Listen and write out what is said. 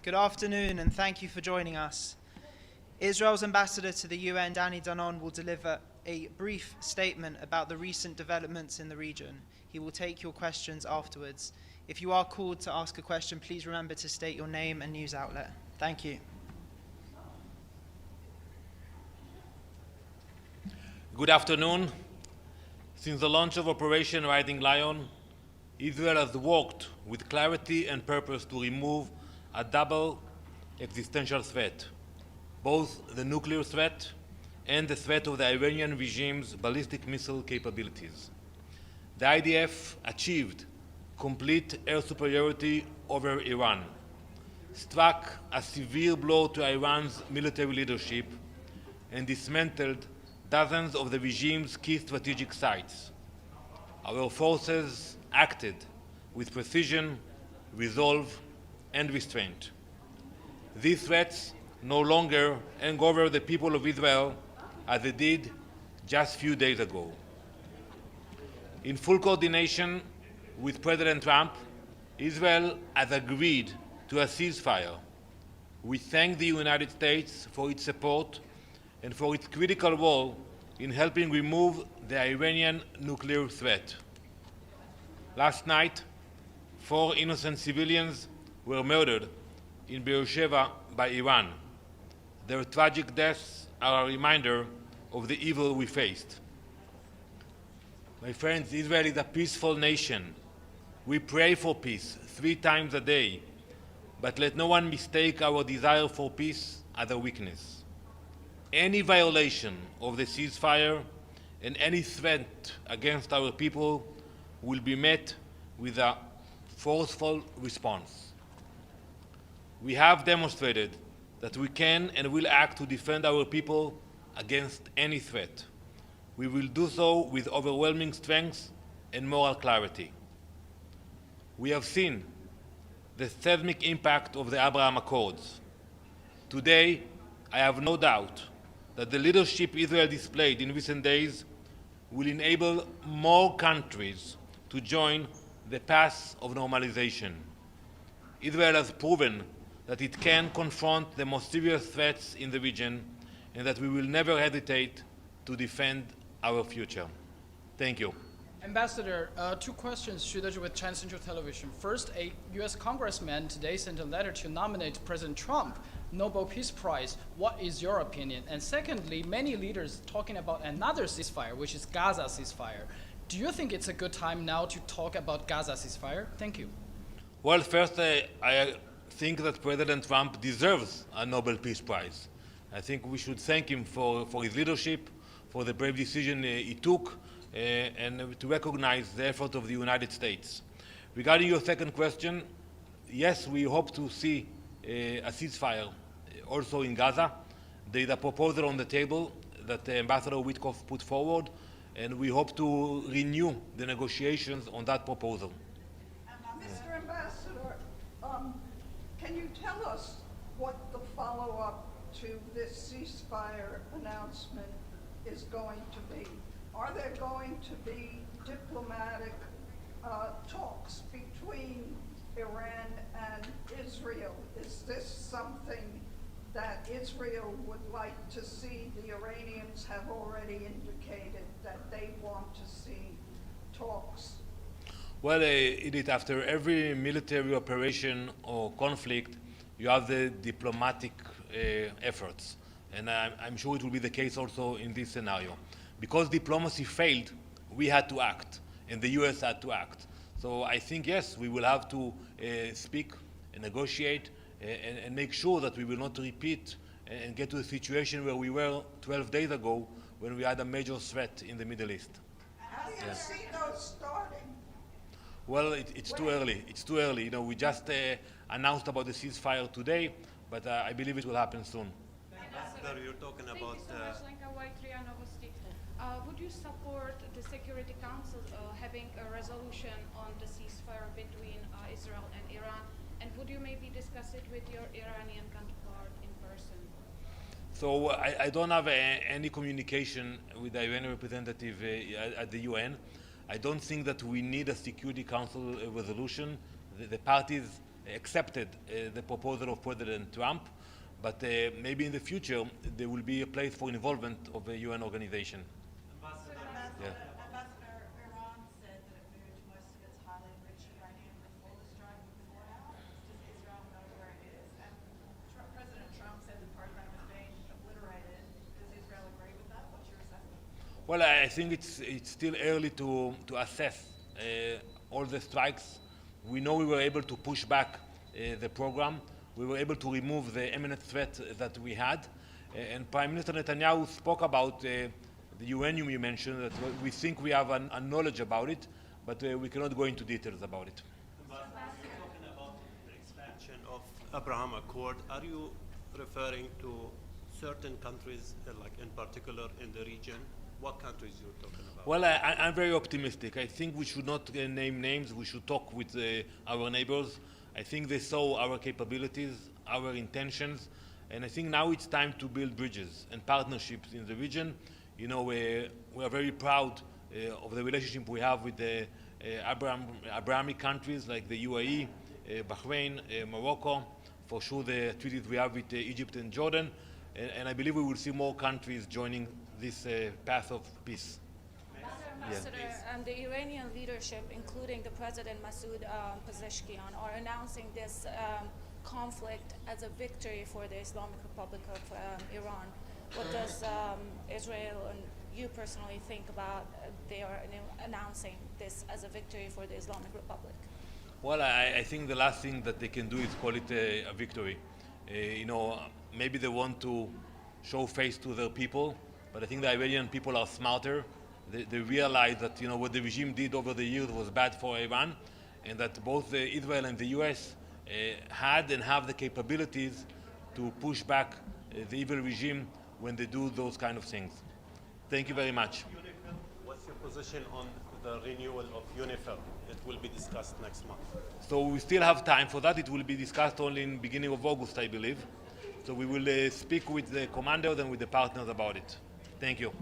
Good afternoon and thank you for joining us. Israel's ambassador to the UN, Danny Danon, will deliver a brief statement about the recent developments in the region. He will take your questions afterwards. If you are called to ask a question, please remember to state your name and news outlet. Thank you. Good afternoon. Since the launch of Operation Riding Lion, Israel has worked with clarity and purpose to remove a double existential threat, both the nuclear threat and the threat of the Iranian regime's ballistic missile capabilities. The IDF achieved complete air superiority over Iran, struck a severe blow to Iran's military leadership, and dismantled dozens of the regime's key strategic sites. Our forces acted with precision, resolve, and restraint. These threats no longer hang over the people of Israel as they did just a few days ago. In full coordination with President Trump, Israel has agreed to a ceasefire. We thank the United States for its support and for its critical role in helping remove the Iranian nuclear threat. Last night, 4 innocent civilians were murdered in Beersheba by Iran. Their tragic deaths are a reminder of the evil we faced. My friends, Israel is a peaceful nation. We pray for peace 3 times a day, but let no one mistake our desire for peace as a weakness. Any violation of the ceasefire and any threat against our people will be met with a forceful response. We have demonstrated that we can and will act to defend our people against any threat. We will do so with overwhelming strength and moral clarity. We have seen the seismic impact of the Abraham Accords. Today, I have no doubt that the leadership Israel displayed in recent days will enable more countries to join the path of normalization. Israel has proven that it can confront the most serious threats in the region and that we will never hesitate to defend our future. Thank you. Ambassador, 2 questions shared with China Central Television. First, a U.S. congressman today sent a letter to nominate President Trump Nobel Peace Prize. What is your opinion? And secondly, many leaders talking about another ceasefire, which is Gaza ceasefire. Do you think it's a good time now to talk about Gaza ceasefire? Thank you. Well, first, I think that President Trump deserves a Nobel Peace Prize. I think we should thank him for his leadership, for the brave decision he took, and to recognize the effort of the United States. Regarding your second question, yes, we hope to see a ceasefire also in Gaza. There is a proposal on the table that Ambassador Witkoff put forward, and we hope to renew the negotiations on that proposal. Mr. Ambassador, can you tell us what the follow-up to this ceasefire announcement is going to be? Are there going to be diplomatic talks between Iran and Israel? Is this something that Israel would like to see? The Iranians have already indicated that they want to see talks. Well, after every military operation or conflict, you have the diplomatic efforts. And I'm sure it will be the case also in this scenario. Because diplomacy failed, we had to act, and the US had to act. So I think, yes, we will have to speak and negotiate and make sure that we will not repeat and get to a situation where we were 12 days ago when we had a major threat in the Middle East. How do you see those starting? Well, it's too early. It's too early. You know, we just announced about the ceasefire today, but I believe it will happen soon. Ambassador, you're talking about. Would you support the Security Council having a resolution on the ceasefire between Israel and Iran? And would you maybe discuss it with your Iranian counterpart in person? So I don't have any communication with the Iranian representative at the UN. I don't think that we need a Security Council resolution. The parties accepted the proposal of President Trump, but maybe in the future there will be a place for involvement of a UN organization. Yeah. Ambassador, Iran said that it moved most of its highly enriched uranium before the strike and beforehand. Does Israel know where it is? And President Trump said the program is being obliterated. Does Israel agree with that? What's your assessment? Well, I think it's still early to assess all the strikes. We know we were able to push back the program. We were able to remove the imminent threat that we had. And Prime Minister Netanyahu spoke about the uranium you mentioned, that we think we have a knowledge about it, but we cannot go into details about it. Talking about the expansion of Abraham Accord, are you referring to certain countries, like in particular in the region? What countries you're talking about? Well, I'm very optimistic. I think we should not name names. We should talk with our neighbors. I think they saw our capabilities, our intentions, and I think now it's time to build bridges and partnerships in the region. You know, we are very proud of the relationship we have with the Abrahamic countries like the UAE, Bahrain, Morocco, for sure the treaties we have with Egypt and Jordan, and I believe we will see more countries joining this path of peace. Ambassador, the Iranian leadership, including the President Masoud Pezeshkian, are announcing this conflict as a victory for the Islamic Republic of Iran. What does Israel and you personally think about they are announcing this as a victory for the Islamic Republic? Well, I think the last thing that they can do is call it a victory. You know, maybe they want to show face to their people, but I think the Iranian people are smarter. They realize that, you know, what the regime did over the years was bad for Iran, and that both Israel and the US had and have the capabilities to push back the evil regime when they do those kind of things. Thank you very much. UNIFIL, what's your position on the renewal of UNIFIL? It will be discussed next month. So we still have time for that. It will be discussed only in beginning of August, I believe. So we will speak with the commanders and with the partners about it. Thank you.